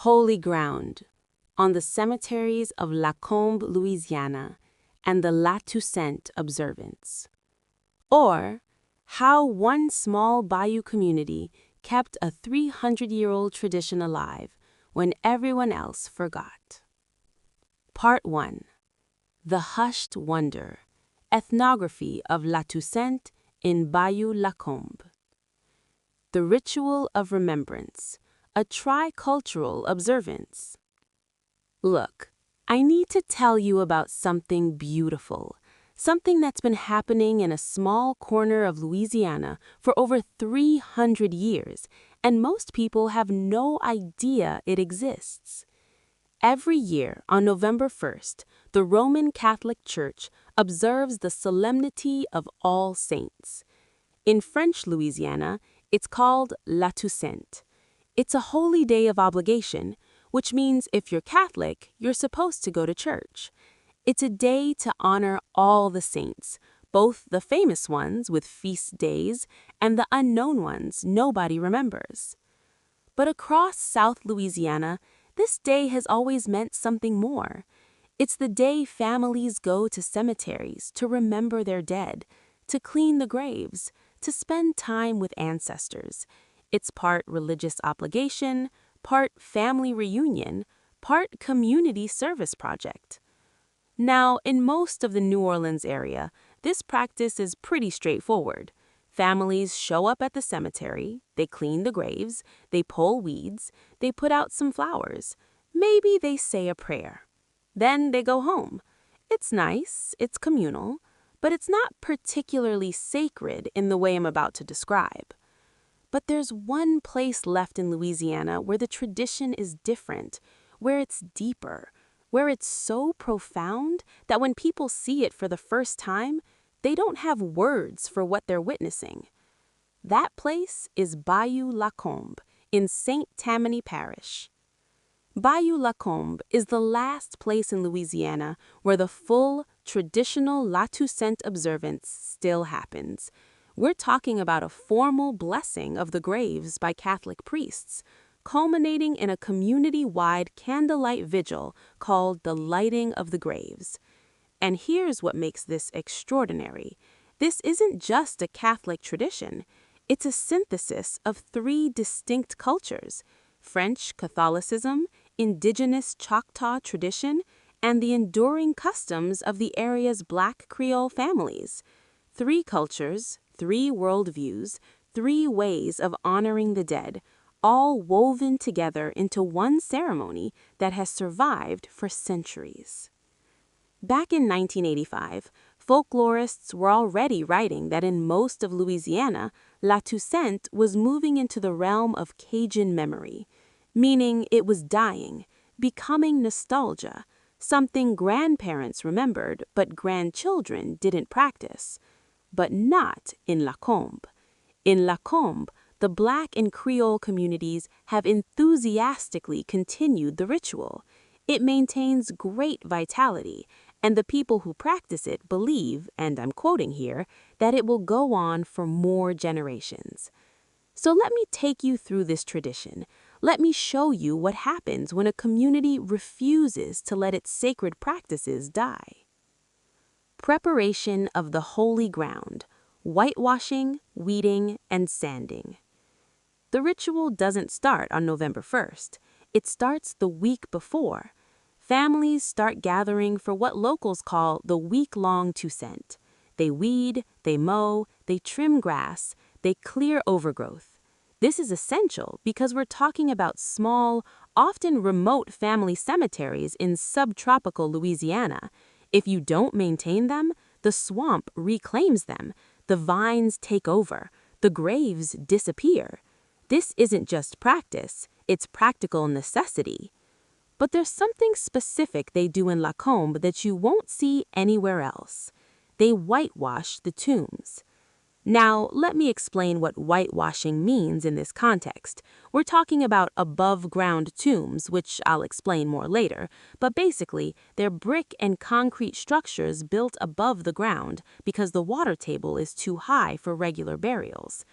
Holy ground, on the cemeteries of Lacombe, Louisiana, and the La Toussaint observance. Or, how one small bayou community kept a 300-year-old tradition alive when everyone else forgot. Part 1. The Hushed Wonder, Ethnography of La Toussaint in Bayou Lacombe. The Ritual of Remembrance, a tricultural observance. Look, I need to tell you about something beautiful, something that's been happening in a small corner of Louisiana for over 300 years, and most people have no idea it exists. Every year on November 1st, the Roman Catholic Church observes the Solemnity of All Saints. In French Louisiana, it's called La Toussaint. It's a holy day of obligation, which means if you're Catholic, you're supposed to go to church. It's a day to honor all the saints, both the famous ones with feast days and the unknown ones nobody remembers. But across South Louisiana, this day has always meant something more. It's the day families go to cemeteries to remember their dead, to clean the graves, to spend time with ancestors. It's part religious obligation, part family reunion, part community service project. Now, in most of the New Orleans area, this practice is pretty straightforward. Families show up at the cemetery, they clean the graves, they pull weeds, they put out some flowers, maybe they say a prayer. Then they go home. It's nice, it's communal, but it's not particularly sacred in the way I'm about to describe. But there's one place left in Louisiana where the tradition is different, where it's deeper, where it's so profound that when people see it for the first time, they don't have words for what they're witnessing. That place is Bayou Lacombe in St. Tammany Parish. Bayou Lacombe is the last place in Louisiana where the full, traditional La Toussaint observance still happens. We're talking about a formal blessing of the graves by Catholic priests, culminating in a community-wide candlelight vigil called the Lighting of the Graves. And here's what makes this extraordinary. This isn't just a Catholic tradition. It's a synthesis of 3 distinct cultures: French Catholicism, Indigenous Choctaw tradition, and the enduring customs of the area's Black Creole families. 3 cultures, 3 worldviews, 3 ways of honoring the dead, all woven together into one ceremony that has survived for centuries. Back in 1985, folklorists were already writing that in most of Louisiana, La Toussaint was moving into the realm of Cajun memory, meaning it was dying, becoming nostalgia, something grandparents remembered but grandchildren didn't practice. But not in Lacombe. In Lacombe, the Black and Creole communities have enthusiastically continued the ritual. It maintains great vitality, and the people who practice it believe, and I'm quoting here, that it will go on for more generations. So let me take you through this tradition. Let me show you what happens when a community refuses to let its sacred practices die. Preparation of the holy ground, whitewashing, weeding, and sanding. The ritual doesn't start on November 1st. It starts the week before. Families start gathering for what locals call the week-long Toussaint. They weed, they mow, they trim grass, they clear overgrowth. This is essential because we're talking about small, often remote family cemeteries in subtropical Louisiana. If you don't maintain them, the swamp reclaims them, the vines take over, the graves disappear. This isn't just practice, it's practical necessity. But there's something specific they do in Lacombe that you won't see anywhere else. They whitewash the tombs. Now, let me explain what whitewashing means in this context. We're talking about above-ground tombs, which I'll explain more later, but basically, they're brick and concrete structures built above the ground because the water table is too high for regular burials.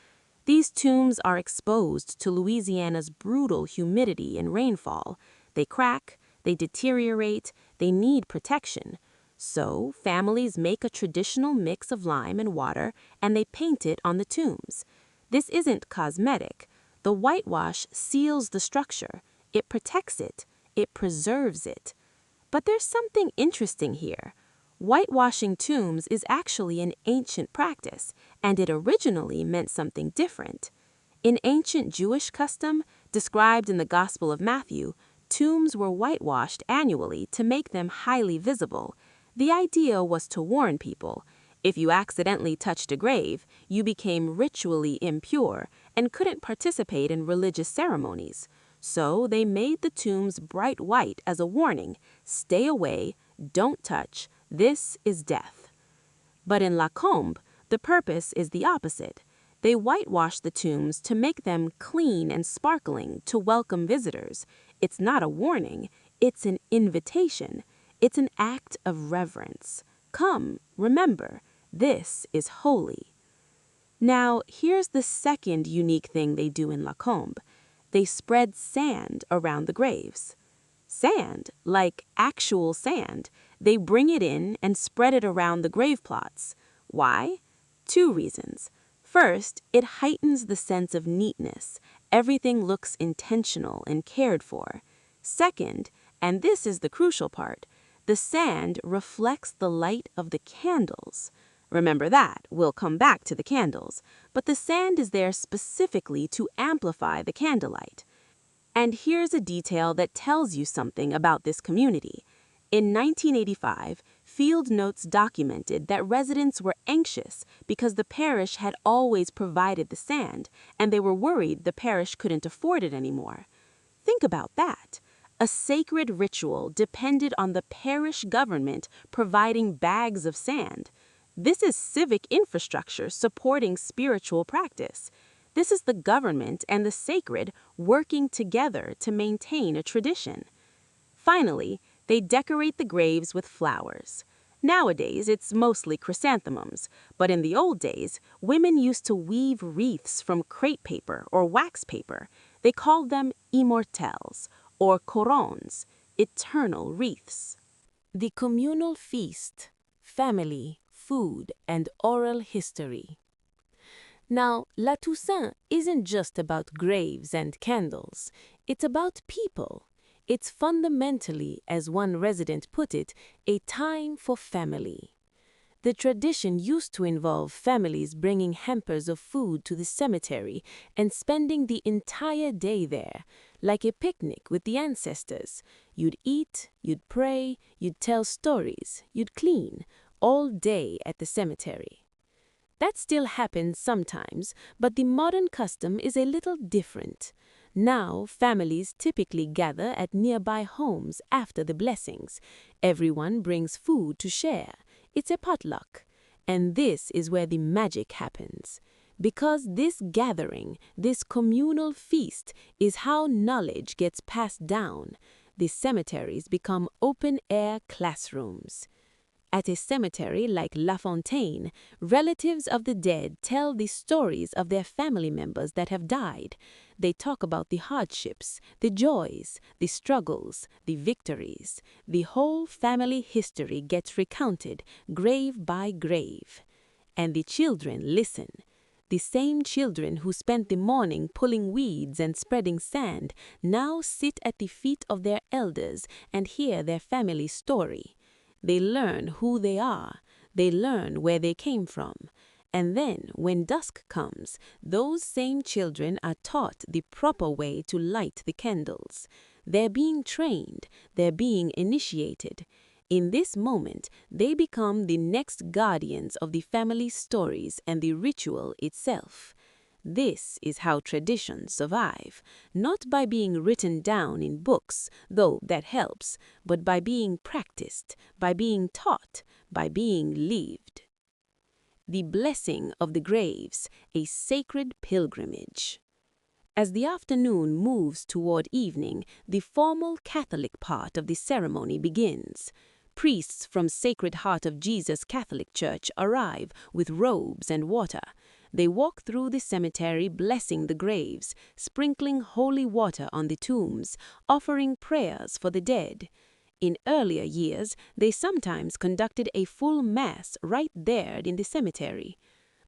These tombs are exposed to Louisiana's brutal humidity and rainfall. They crack, they deteriorate, they need protection. So, families make a traditional mix of lime and water and they paint it on the tombs. This isn't cosmetic. The whitewash seals the structure. It protects it. It preserves it. But there's something interesting here. Whitewashing tombs is actually an ancient practice, and it originally meant something different. In ancient Jewish custom, described in the Gospel of Matthew, tombs were whitewashed annually to make them highly visible. The idea was to warn people. If you accidentally touched a grave, you became ritually impure and couldn't participate in religious ceremonies. So they made the tombs bright white as a warning. Stay away, don't touch, this is death. But in Lacombe, the purpose is the opposite. They whitewash the tombs to make them clean and sparkling to welcome visitors. It's not a warning, it's an invitation. It's an act of reverence. Come, remember, this is holy. Now, here's the second unique thing they do in Lacombe. They spread sand around the graves. Sand, like actual sand. They bring it in and spread it around the grave plots. Why? 2 reasons. First, it heightens the sense of neatness. Everything looks intentional and cared for. Second, and this is the crucial part, the sand reflects the light of the candles. Remember that, we'll come back to the candles, but the sand is there specifically to amplify the candlelight. And here's a detail that tells you something about this community. In 1985, Field Notes documented that residents were anxious because the parish had always provided the sand, and they were worried the parish couldn't afford it anymore. Think about that. A sacred ritual depended on the parish government providing bags of sand. This is civic infrastructure supporting spiritual practice. This is the government and the sacred working together to maintain a tradition. Finally, they decorate the graves with flowers. Nowadays, it's mostly chrysanthemums, but in the old days, women used to weave wreaths from crepe paper or wax paper. They called them immortelles, or corons, eternal wreaths. The communal feast, family, food, and oral history. Now, La Toussaint isn't just about graves and candles. It's about people. It's fundamentally, as one resident put it, a time for family. The tradition used to involve families bringing hampers of food to the cemetery and spending the entire day there, like a picnic with the ancestors. You'd eat, you'd pray, you'd tell stories, you'd clean, all day at the cemetery. That still happens sometimes, but the modern custom is a little different. Now, families typically gather at nearby homes after the blessings. Everyone brings food to share. It's a potluck. And this is where the magic happens. Because this gathering, this communal feast, is how knowledge gets passed down. The cemeteries become open-air classrooms. At a cemetery like La Fontaine, relatives of the dead tell the stories of their family members that have died. They talk about the hardships, the joys, the struggles, the victories. The whole family history gets recounted, grave by grave. And the children listen. The same children who spent the morning pulling weeds and spreading sand now sit at the feet of their elders and hear their family story. They learn who they are. They learn where they came from. And then, when dusk comes, those same children are taught the proper way to light the candles. They're being trained. They're being initiated. In this moment, they become the next guardians of the family stories and the ritual itself. This is how traditions survive, not by being written down in books, though that helps, but by being practiced, by being taught, by being lived. The blessing of the graves, a sacred pilgrimage. As the afternoon moves toward evening, the formal Catholic part of the ceremony begins. Priests from Sacred Heart of Jesus Catholic Church arrive with robes and water. They walk through the cemetery blessing the graves, sprinkling holy water on the tombs, offering prayers for the dead. In earlier years, they sometimes conducted a full mass right there in the cemetery.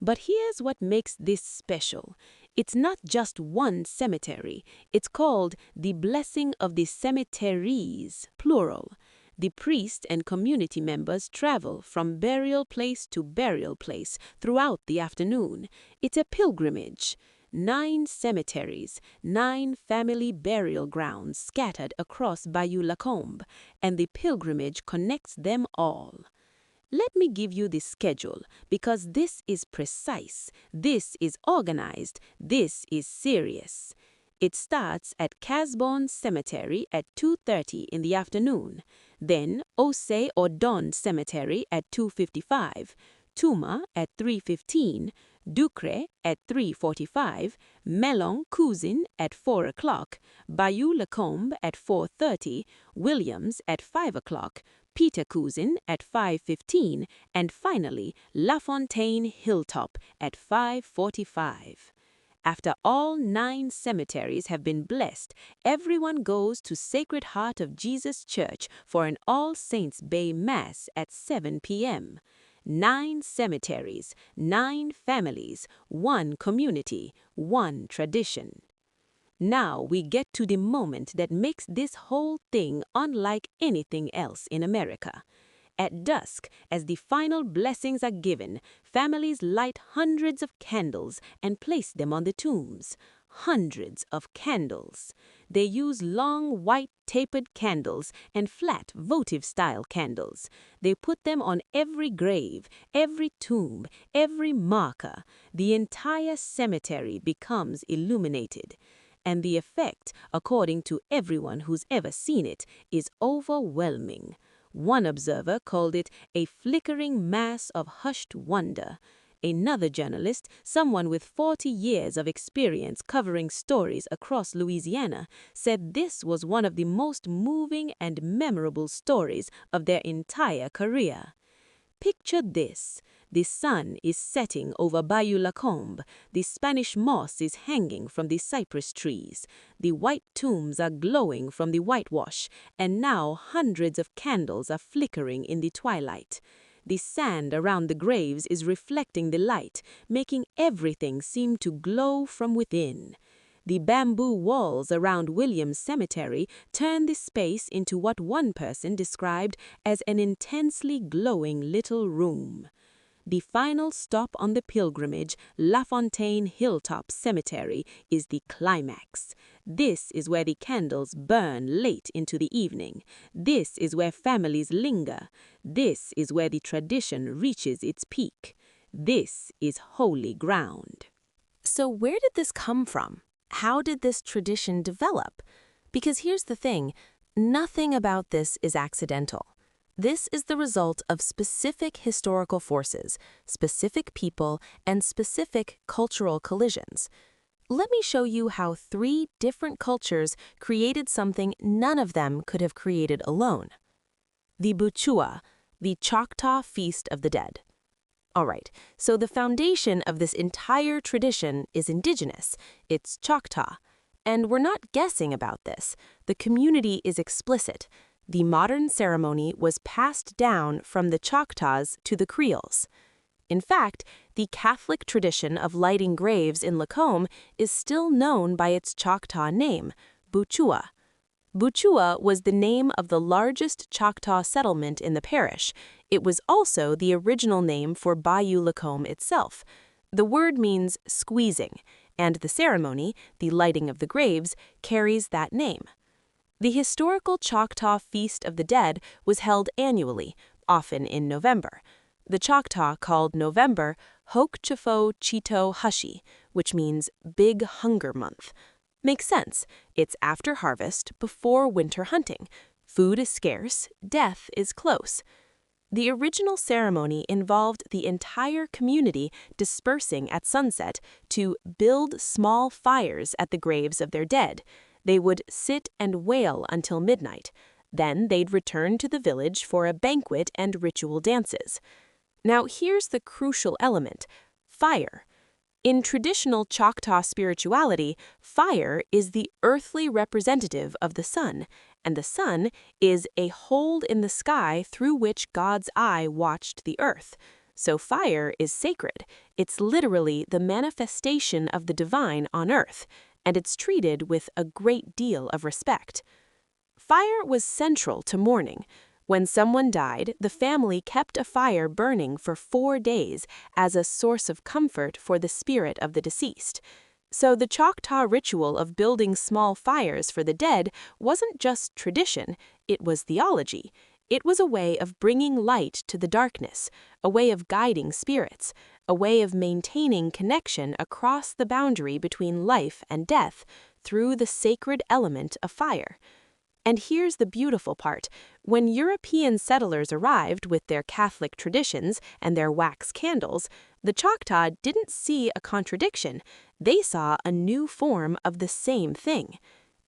But here's what makes this special. It's not just one cemetery. It's called the Blessing of the Cemeteries, plural. The priest and community members travel from burial place to burial place throughout the afternoon. It's a pilgrimage. 9 cemeteries, 9 family burial grounds scattered across Bayou Lacombe, and the pilgrimage connects them all. Let me give you the schedule, because this is precise, this is organized, this is serious. It starts at Casbon Cemetery at 2:30 in the afternoon, then Osei or Don Cemetery at 2:55, Tuma at 3:15, Ducre at 3:45, Melon Cousin at 4 o'clock, Bayou Lacombe at 4:30, Williams at 5 o'clock, Peter Cousin at 5:15, and finally LaFontaine Hilltop at 5:45. After all 9 cemeteries have been blessed, everyone goes to Sacred Heart of Jesus Church for an All Saints' Bay Mass at 7 p.m. 9 cemeteries, 9 families, 1 community, 1 tradition. Now we get to the moment that makes this whole thing unlike anything else in America. At dusk, as the final blessings are given, families light hundreds of candles and place them on the tombs. Hundreds of candles. They use long, white, tapered candles and flat, votive-style candles. They put them on every grave, every tomb, every marker. The entire cemetery becomes illuminated. And the effect, according to everyone who's ever seen it, is overwhelming. One observer called it a flickering mass of hushed wonder. Another journalist, someone with 40 years of experience covering stories across Louisiana, said this was one of the most moving and memorable stories of their entire career. Picture this. The sun is setting over Bayou Lacombe. The Spanish moss is hanging from the cypress trees. The white tombs are glowing from the whitewash, and now hundreds of candles are flickering in the twilight. The sand around the graves is reflecting the light, making everything seem to glow from within. The bamboo walls around Williams Cemetery turn the space into what one person described as an intensely glowing little room. The final stop on the pilgrimage, LaFontaine Hilltop Cemetery, is the climax. This is where the candles burn late into the evening. This is where families linger. This is where the tradition reaches its peak. This is holy ground. So where did this come from? How did this tradition develop? Because here's the thing, nothing about this is accidental. This is the result of specific historical forces, specific people, and specific cultural collisions. Let me show you how 3 different cultures created something none of them could have created alone. The Buchuwa, the Choctaw Feast of the Dead. All right, so the foundation of this entire tradition is indigenous. It's Choctaw. And we're not guessing about this. The community is explicit. The modern ceremony was passed down from the Choctaws to the Creoles. In fact, the Catholic tradition of lighting graves in Lacombe is still known by its Choctaw name, Buchuwa. Buchuwa was the name of the largest Choctaw settlement in the parish. It was also the original name for Bayou Lacombe itself. The word means squeezing, and the ceremony, the lighting of the graves, carries that name. The historical Choctaw Feast of the Dead was held annually, often in November. The Choctaw called November Hokchefo Chito Hushi, which means Big Hunger Month. Makes sense. It's after harvest, before winter hunting. Food is scarce, death is close. The original ceremony involved the entire community dispersing at sunset to build small fires at the graves of their dead. They would sit and wail until midnight. Then they'd return to the village for a banquet and ritual dances. Now here's the crucial element, fire. In traditional Choctaw spirituality, fire is the earthly representative of the sun, and the sun is a hole in the sky through which God's eye watched the earth. So fire is sacred. It's literally the manifestation of the divine on earth, and it's treated with a great deal of respect. Fire was central to mourning. When someone died, the family kept a fire burning for 4 days as a source of comfort for the spirit of the deceased. So the Choctaw ritual of building small fires for the dead wasn't just tradition, it was theology. It was a way of bringing light to the darkness, a way of guiding spirits, a way of maintaining connection across the boundary between life and death through the sacred element of fire. And here's the beautiful part. When European settlers arrived with their Catholic traditions and their wax candles, the Choctaw didn't see a contradiction. They saw a new form of the same thing.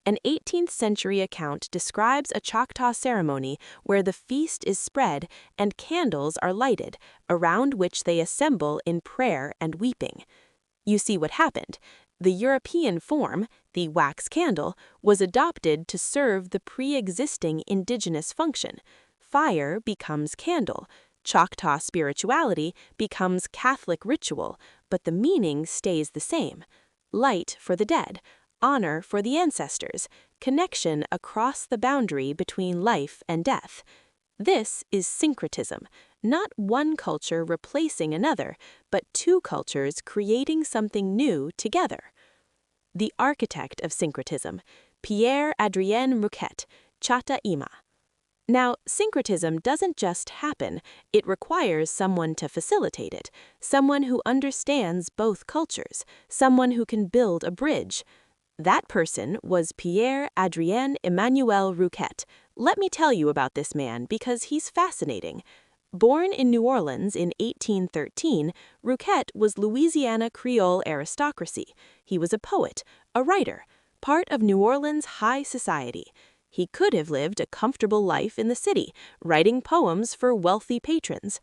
An 18th century account describes a Choctaw ceremony where the feast is spread and candles are lighted, around which they assemble in prayer and weeping. You see what happened. The European form, the wax candle, was adopted to serve the pre-existing indigenous function. Fire becomes candle. Choctaw spirituality becomes Catholic ritual, but the meaning stays the same. Light for the dead, honor for the ancestors, connection across the boundary between life and death. This is syncretism, not one culture replacing another, but two cultures creating something new together. The architect of syncretism, Pierre-Adrien Rouquet, Chata Ima. Now, syncretism doesn't just happen, it requires someone to facilitate it, someone who understands both cultures, someone who can build a bridge. That person was Pierre-Adrien Emmanuel Rouquet. Let me tell you about this man because he's fascinating. Born in New Orleans in 1813, Rouquet was Louisiana Creole aristocracy. He was a poet, a writer, part of New Orleans high society. He could have lived a comfortable life in the city, writing poems for wealthy patrons.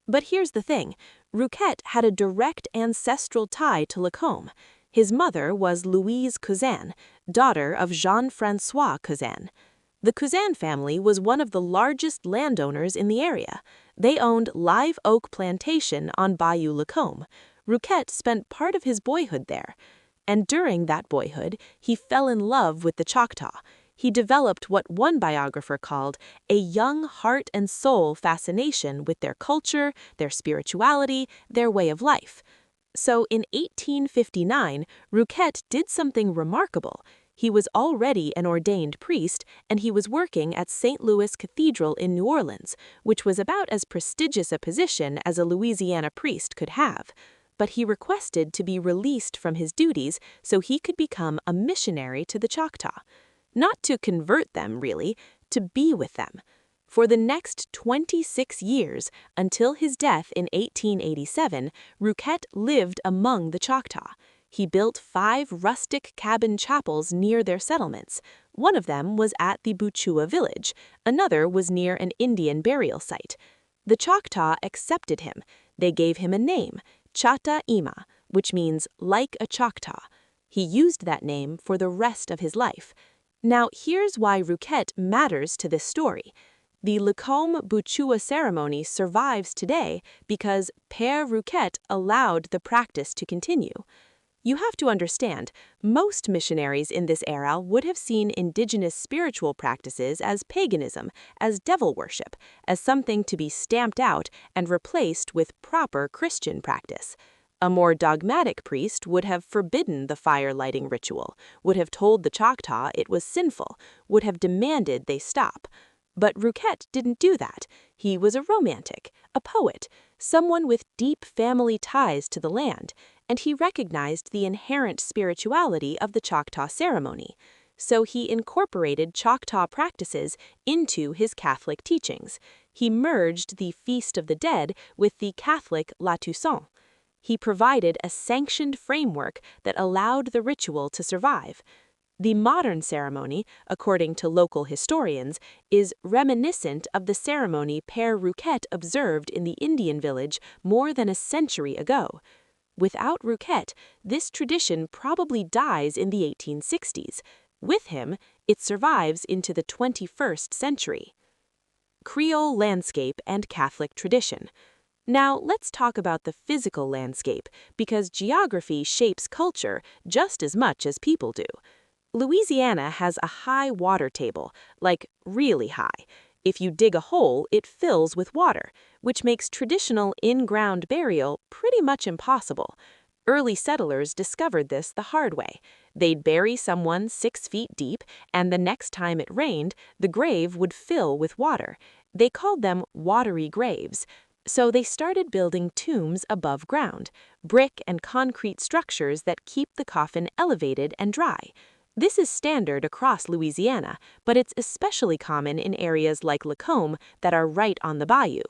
But here's the thing, Rouquet had a direct ancestral tie to Lacombe. His mother was Louise Cousin, daughter of Jean-François Cousin. The Cousin family was one of the largest landowners in the area. They owned Live Oak Plantation on Bayou Lacombe. Rouquet spent part of his boyhood there. And during that boyhood, he fell in love with the Choctaw. He developed what one biographer called a young heart and soul fascination with their culture, their spirituality, their way of life. So in 1859, Rouquet did something remarkable. He was already an ordained priest, and he was working at St. Louis Cathedral in New Orleans, which was about as prestigious a position as a Louisiana priest could have. But he requested to be released from his duties so he could become a missionary to the Choctaw. Not to convert them, really, to be with them. For the next 26 years, until his death in 1887, Rouquet lived among the Choctaw. He built 5 rustic cabin chapels near their settlements. One of them was at the Buchuwa village, another was near an Indian burial site. The Choctaw accepted him. They gave him a name, Chata Ima, which means like a Choctaw. He used that name for the rest of his life. Now, here's why Rouquet matters to this story. The Lacombe Buchuwa ceremony survives today because Père Rouquet allowed the practice to continue. You have to understand, most missionaries in this era would have seen indigenous spiritual practices as paganism, as devil worship, as something to be stamped out and replaced with proper Christian practice. A more dogmatic priest would have forbidden the fire-lighting ritual, would have told the Choctaw it was sinful, would have demanded they stop. But Rouquet didn't do that. He was a romantic, a poet, someone with deep family ties to the land, and he recognized the inherent spirituality of the Choctaw ceremony. So he incorporated Choctaw practices into his Catholic teachings. He merged the Feast of the Dead with the Catholic La Toussaint. He provided a sanctioned framework that allowed the ritual to survive. The modern ceremony, according to local historians, is reminiscent of the ceremony Père Rouquet observed in the Indian village more than a century ago. Without Rouquette, this tradition probably dies in the 1860s. With him, it survives into the 21st century. Creole landscape and Catholic tradition. Now, let's talk about the physical landscape, because geography shapes culture just as much as people do. Louisiana has a high water table, like really high. If you dig a hole, it fills with water, which makes traditional in-ground burial pretty much impossible. Early settlers discovered this the hard way. They'd bury someone 6 feet deep, and the next time it rained, the grave would fill with water. They called them watery graves. So they started building tombs above ground, brick and concrete structures that keep the coffin elevated and dry. This is standard across Louisiana, but it's especially common in areas like Lacombe that are right on the bayou.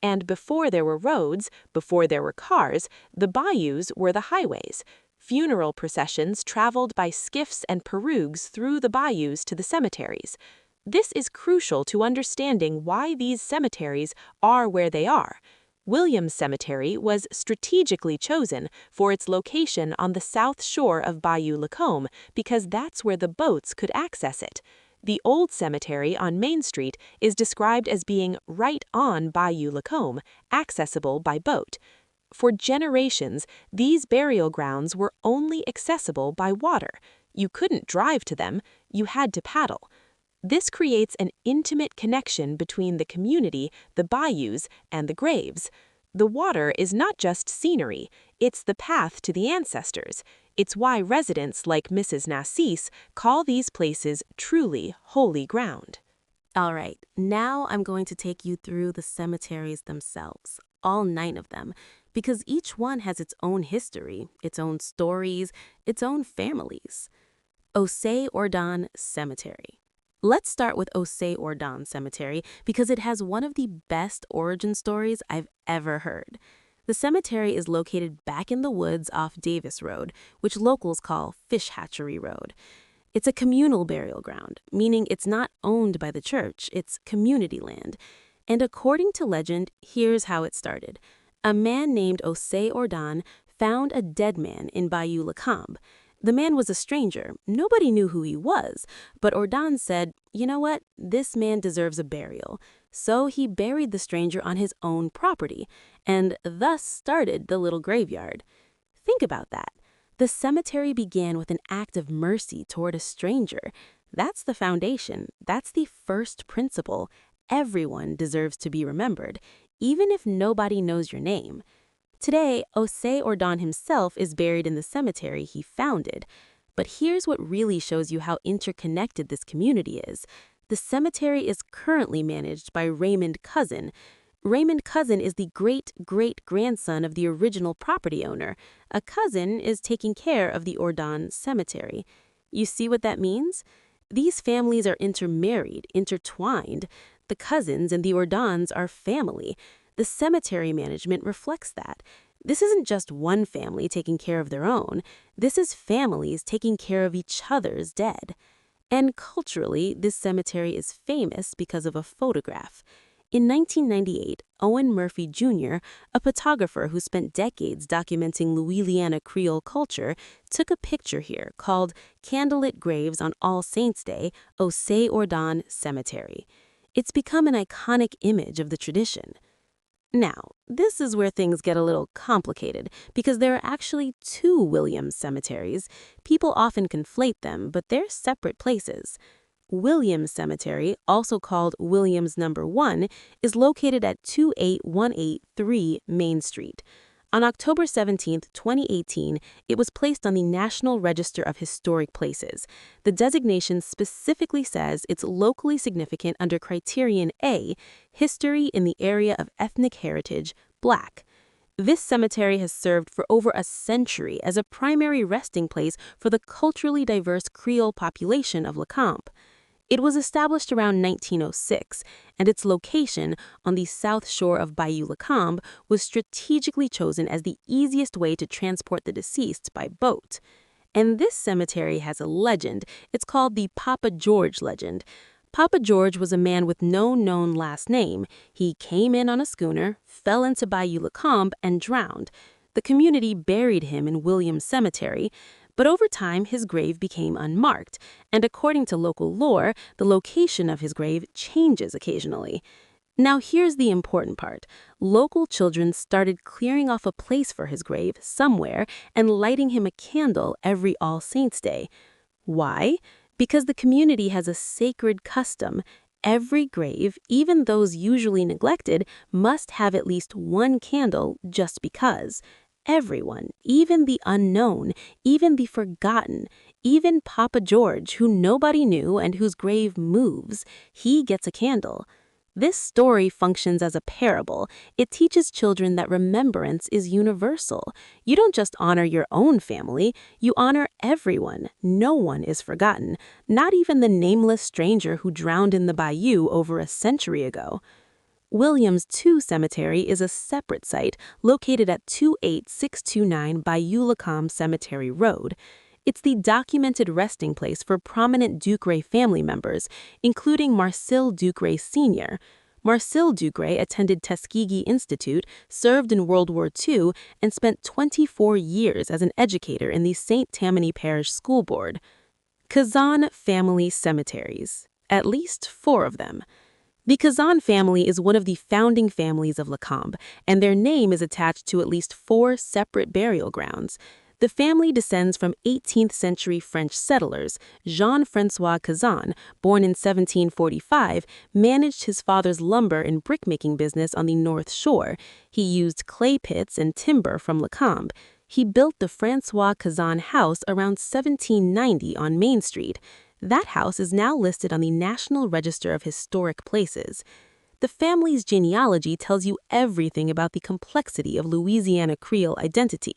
And before there were roads, before there were cars, the bayous were the highways. Funeral processions traveled by skiffs and pirogues through the bayous to the cemeteries. This is crucial to understanding why these cemeteries are where they are. Williams Cemetery was strategically chosen for its location on the south shore of Bayou Lacombe because that's where the boats could access it. The old cemetery on Main Street is described as being right on Bayou Lacombe, accessible by boat. For generations, these burial grounds were only accessible by water. You couldn't drive to them, you had to paddle. This creates an intimate connection between the community, the bayous, and the graves. The water is not just scenery, it's the path to the ancestors. It's why residents like Mrs. Nassis call these places truly holy ground. All right, now I'm going to take you through the cemeteries themselves, all 9 of them, because each one has its own history, its own stories, its own families. Ossaie-Ordon Cemetery. Let's start with Ossaie-Ordon Cemetery because it has one of the best origin stories I've ever heard. The cemetery is located back in the woods off Davis Road, which locals call Fish Hatchery Road. It's a communal burial ground, meaning it's not owned by the church, it's community land. And according to legend, here's how it started. A man named Ossaie-Ordon found a dead man in Bayou Lacombe. The man was a stranger. Nobody knew who he was, but Ordon said, you know what, this man deserves a burial. So he buried the stranger on his own property, and thus started the little graveyard. Think about that. The cemetery began with an act of mercy toward a stranger. That's the foundation. That's the first principle. Everyone deserves to be remembered, even if nobody knows your name. Today, Ossaie-Ordon himself is buried in the cemetery he founded. But here's what really shows you how interconnected this community is. The cemetery is currently managed by Raymond Cousin. Raymond Cousin is the great-great-grandson of the original property owner. A cousin is taking care of the Ordon Cemetery. You see what that means? These families are intermarried, intertwined. The Cousins and the Ordons are family. The cemetery management reflects that. This isn't just one family taking care of their own. This is families taking care of each other's dead. And culturally, this cemetery is famous because of a photograph. In 1998, Owen Murphy Jr., a photographer who spent decades documenting Louisiana Creole culture, took a picture here called Candlelit Graves on All Saints' Day, Ossaie-Ordon Cemetery. It's become an iconic image of the tradition. Now, this is where things get a little complicated because there are actually 2 Williams cemeteries. People often conflate them, but they're separate places. Williams Cemetery, also called Williams No. 1, is located at 28183 Main Street. On October 17, 2018, it was placed on the National Register of Historic Places. The designation specifically says it's locally significant under Criterion A, History in the Area of Ethnic Heritage, Black. This cemetery has served for over a century as a primary resting place for the culturally diverse Creole population of Lacombe. It was established around 1906, and its location on the south shore of Bayou Lacombe was strategically chosen as the easiest way to transport the deceased by boat. And this cemetery has a legend. It's called the Papa George legend. Papa George was a man with no known last name. He came in on a schooner, fell into Bayou Lacombe, and drowned. The community buried him in Williams Cemetery, but over time his grave became unmarked, and according to local lore, the location of his grave changes occasionally. Now here's the important part. Local children started clearing off a place for his grave somewhere and lighting him a candle every All Saints' Day. Why? Because the community has a sacred custom. Every grave, even those usually neglected, must have at least one candle just because. Everyone, even the unknown, even the forgotten, even Papa George, who nobody knew and whose grave moves, he gets a candle. This story functions as a parable. It teaches children that remembrance is universal. You don't just honor your own family, you honor everyone. No one is forgotten, not even the nameless stranger who drowned in the bayou over a century ago. Williams II Cemetery is a separate site located at 28629 Bayou Lacombe Cemetery Road. It's the documented resting place for prominent Ducray family members, including Marcille Ducray Sr. Marcille Ducray attended Tuskegee Institute, served in World War II, and spent 24 years as an educator in the St. Tammany Parish School Board. Kazan Family Cemeteries. At least 4 of them. The Kazan family is one of the founding families of Lacombe, and their name is attached to at least 4 separate burial grounds. The family descends from 18th century French settlers. Jean-François Kazan, born in 1745, managed his father's lumber and brickmaking business on the North Shore. He used clay pits and timber from Lacombe. He built the François Kazan House around 1790 on Main Street. That house is now listed on the National Register of Historic Places. The family's genealogy tells you everything about the complexity of Louisiana Creole identity.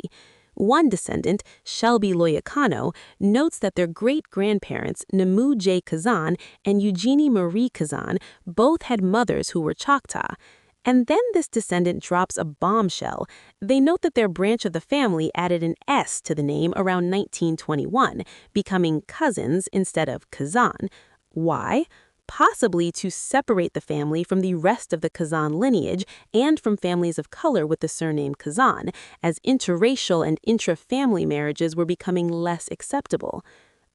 One descendant, Shelby Loyacano, notes that their great-grandparents, Nemu J. Kazan and Eugenie Marie Kazan, both had mothers who were Choctaw. And then this descendant drops a bombshell. They note that their branch of the family added an S to the name around 1921, becoming Cousins instead of Kazan. Why? Possibly to separate the family from the rest of the Kazan lineage and from families of color with the surname Kazan, as interracial and intra-family marriages were becoming less acceptable.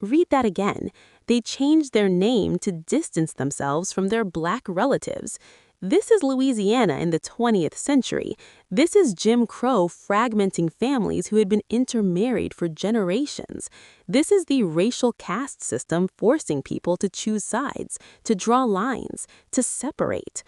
Read that again. They changed their name to distance themselves from their black relatives. This is Louisiana in the 20th century. This is Jim Crow fragmenting families who had been intermarried for generations. This is the racial caste system forcing people to choose sides, to draw lines, to separate.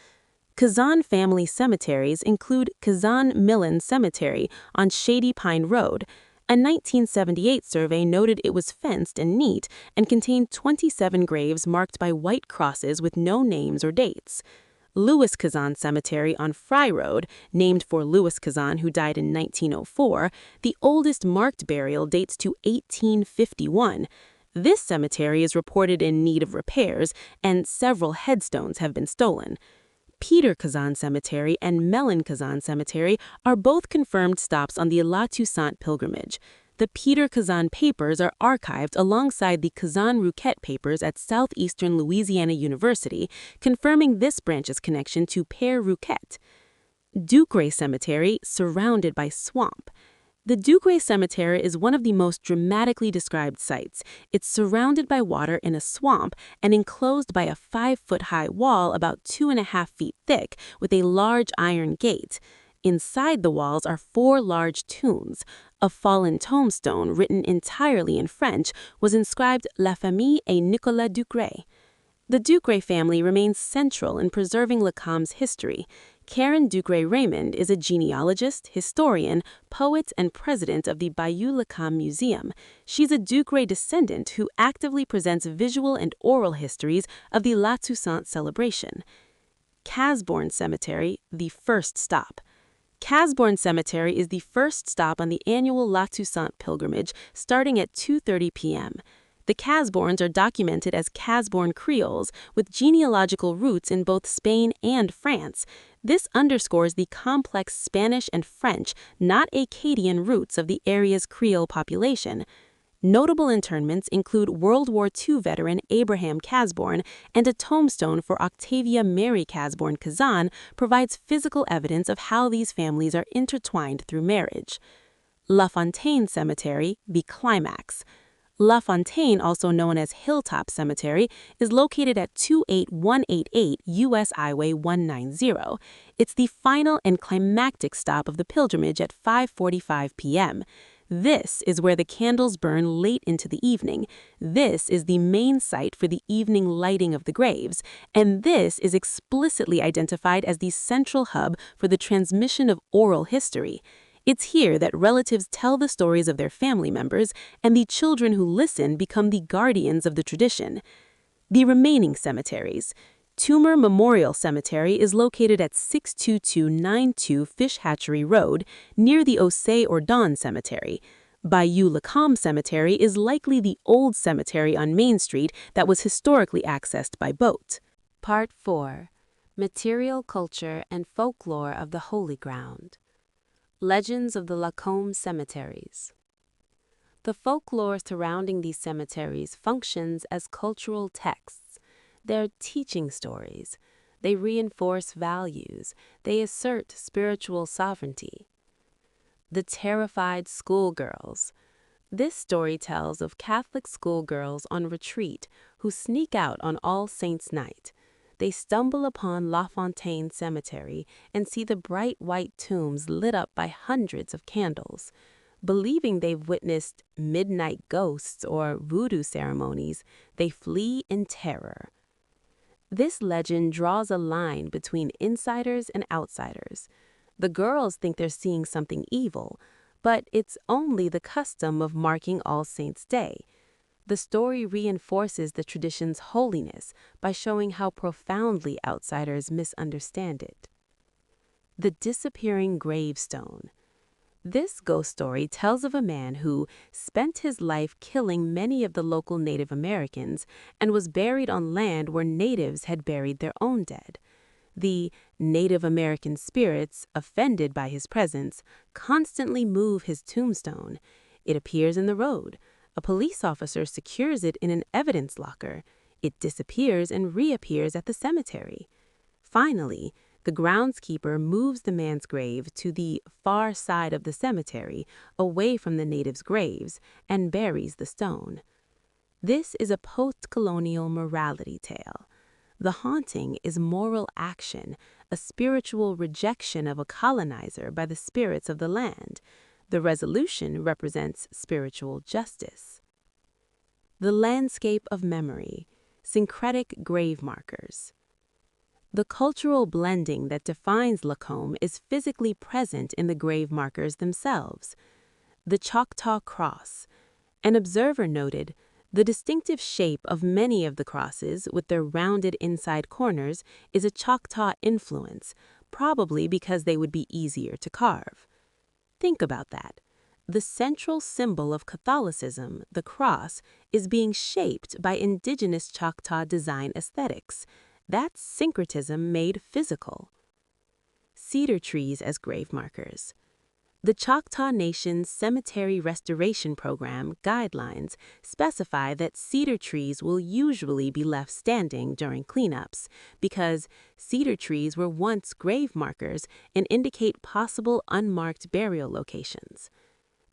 Kazan family cemeteries include Kazan Millen Cemetery on Shady Pine Road. A 1978 survey noted it was fenced and neat and contained 27 graves marked by white crosses with no names or dates. Lewis Kazan Cemetery on Fry Road, named for Lewis Kazan, who died in 1904, the oldest marked burial dates to 1851. This cemetery is reported in need of repairs, and several headstones have been stolen. Peter Kazan Cemetery and Mellon Kazan Cemetery are both confirmed stops on the La Toussaint pilgrimage. The Peter Kazan papers are archived alongside the Kazan Rouquette papers at Southeastern Louisiana University, confirming this branch's connection to Père Rouquette. Ducray Cemetery, surrounded by swamp. The Ducray Cemetery is one of the most dramatically described sites. It's surrounded by water in a swamp and enclosed by a 5-foot-high wall about 2.5 feet thick with a large iron gate. Inside the walls are 4 large tombs. A fallen tombstone, written entirely in French, was inscribed La Famille et Nicolas Ducray. The Ducray family remains central in preserving Lacombe's history. Karen Ducray Raymond is a genealogist, historian, poet, and president of the Bayou Lacombe Museum. She's a Ducray descendant who actively presents visual and oral histories of the La Toussaint celebration. Casbourne Cemetery, the first stop. Casbourne Cemetery is the first stop on the annual La Toussaint pilgrimage, starting at 2:30 p.m. The Casbournes are documented as Casbourne Creoles, with genealogical roots in both Spain and France. This underscores the complex Spanish and French, not Acadian roots of the area's Creole population. Notable interments include World War II veteran Abraham Casbourne, and a tombstone for Octavia Mary Casbourne Kazan provides physical evidence of how these families are intertwined through marriage. La Fontaine Cemetery, the climax. La Fontaine, also known as Hilltop Cemetery, is located at 28188 U.S. Highway 190. It's the final and climactic stop of the pilgrimage at 5:45 p.m. This is where the candles burn late into the evening. This is the main site for the evening lighting of the graves, and this is explicitly identified as the central hub for the transmission of oral history. It's here that relatives tell the stories of their family members, and the children who listen become the guardians of the tradition. The remaining cemeteries. Toomer Memorial Cemetery is located at 62292 Fish Hatchery Road, near the Osay-Ordon Cemetery. Bayou Lacombe Cemetery is likely the old cemetery on Main Street that was historically accessed by boat. Part 4. Material Culture and Folklore of the Holy Ground. Legends of the Lacombe Cemeteries. The folklore surrounding these cemeteries functions as cultural texts. They're teaching stories. They reinforce values. They assert spiritual sovereignty. The Terrified Schoolgirls. This story tells of Catholic schoolgirls on retreat who sneak out on All Saints' Night. They stumble upon La Fontaine Cemetery and see the bright white tombs lit up by hundreds of candles. Believing they've witnessed midnight ghosts or voodoo ceremonies, they flee in terror. This legend draws a line between insiders and outsiders. The girls think they're seeing something evil, but it's only the custom of marking All Saints' Day. The story reinforces the tradition's holiness by showing how profoundly outsiders misunderstand it. The Disappearing Gravestone. This ghost story tells of a man who spent his life killing many of the local Native Americans and was buried on land where natives had buried their own dead. The Native American spirits, offended by his presence, constantly move his tombstone. It appears in the road. A police officer secures it in an evidence locker. It disappears and reappears at the cemetery. Finally, the groundskeeper moves the man's grave to the far side of the cemetery, away from the natives' graves, and buries the stone. This is a post-colonial morality tale. The haunting is moral action, a spiritual rejection of a colonizer by the spirits of the land. The resolution represents spiritual justice. The Landscape of Memory, Syncretic Grave Markers. The cultural blending that defines Lacombe is physically present in the grave markers themselves. The Choctaw Cross. An observer noted, the distinctive shape of many of the crosses, with their rounded inside corners, is a Choctaw influence, probably because they would be easier to carve. Think about that. The central symbol of Catholicism, the cross, is being shaped by indigenous Choctaw design aesthetics. That's syncretism made physical. Cedar trees as grave markers. The Choctaw Nation's Cemetery Restoration Program guidelines specify that cedar trees will usually be left standing during cleanups because cedar trees were once grave markers and indicate possible unmarked burial locations.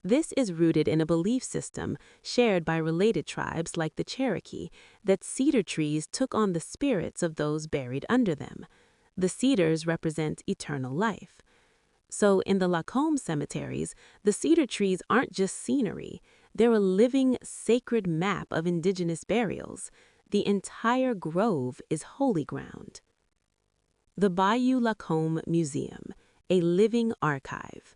This is rooted in a belief system shared by related tribes like the Cherokee that cedar trees took on the spirits of those buried under them. The cedars represent eternal life. So in the Lacombe cemeteries, the cedar trees aren't just scenery. They're a living, sacred map of indigenous burials. The entire grove is holy ground. The Bayou Lacombe Museum, a living archive.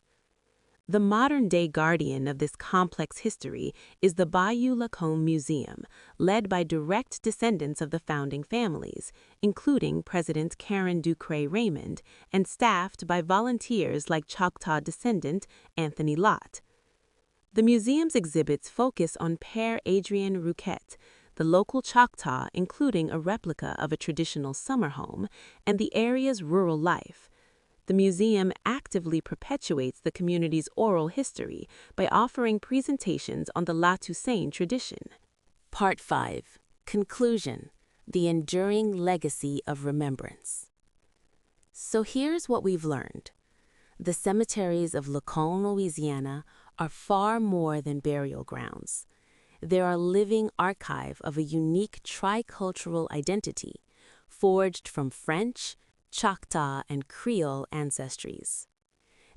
The modern-day guardian of this complex history is the Bayou Lacombe Museum, led by direct descendants of the founding families, including President Karen Ducre Raymond, and staffed by volunteers like Choctaw descendant Anthony Lott. The museum's exhibits focus on Père Adrien Rouquet, the local Choctaw, including a replica of a traditional summer home, and the area's rural life. The museum actively perpetuates the community's oral history by offering presentations on the La Toussaint tradition. Part 5. Conclusion. The Enduring Legacy of Remembrance. So here's what we've learned. The cemeteries of Lacombe, Louisiana are far more than burial grounds. They are a living archive of a unique tricultural identity, forged from French, Choctaw, and Creole ancestries.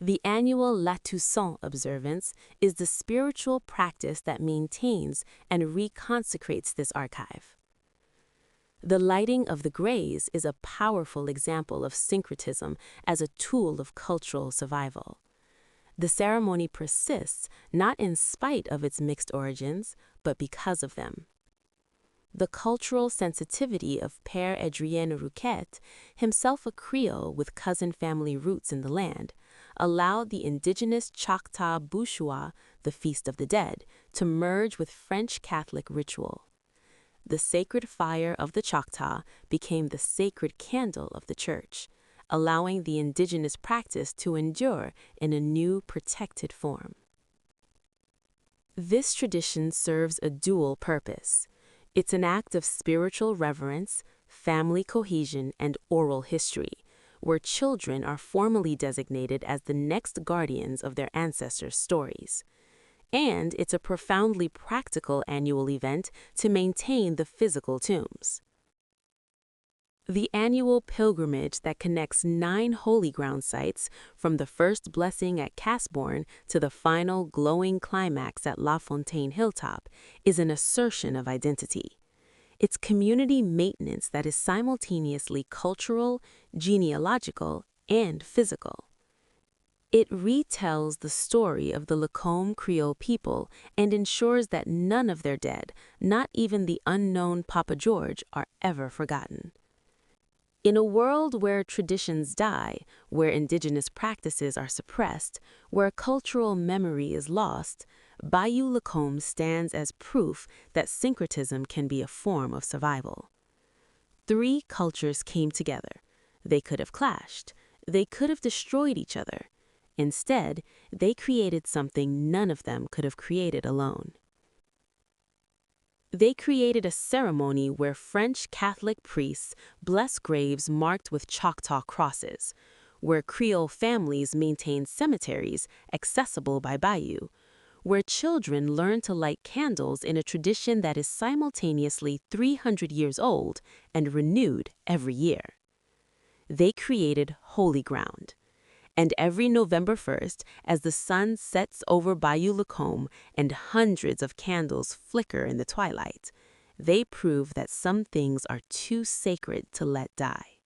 The annual La Toussaint observance is the spiritual practice that maintains and reconsecrates this archive. The lighting of the grays is a powerful example of syncretism as a tool of cultural survival. The ceremony persists not in spite of its mixed origins, but because of them. The cultural sensitivity of Père Adrien Rouquette, himself a Creole with cousin family roots in the land, allowed the indigenous Choctaw Buchuwa, the Feast of the Dead, to merge with French Catholic ritual. The sacred fire of the Choctaw became the sacred candle of the church, allowing the indigenous practice to endure in a new protected form. This tradition serves a dual purpose. It's an act of spiritual reverence, family cohesion, and oral history, where children are formally designated as the next guardians of their ancestors' stories. And it's a profoundly practical annual event to maintain the physical tombs. The annual pilgrimage that connects 9 holy ground sites, from the first blessing at Casbourne to the final glowing climax at La Fontaine Hilltop, is an assertion of identity. It's community maintenance that is simultaneously cultural, genealogical, and physical. It retells the story of the Lacombe Creole people and ensures that none of their dead, not even the unknown Papa George, are ever forgotten. In a world where traditions die, where indigenous practices are suppressed, where cultural memory is lost, Bayou Lacombe stands as proof that syncretism can be a form of survival. 3 cultures came together. They could have clashed. They could have destroyed each other. Instead, they created something none of them could have created alone. They created a ceremony where French Catholic priests bless graves marked with Choctaw crosses, where Creole families maintain cemeteries accessible by bayou, where children learn to light candles in a tradition that is simultaneously 300 years old and renewed every year. They created holy ground. And every November 1st, as the sun sets over Bayou Lacombe and hundreds of candles flicker in the twilight, they prove that some things are too sacred to let die.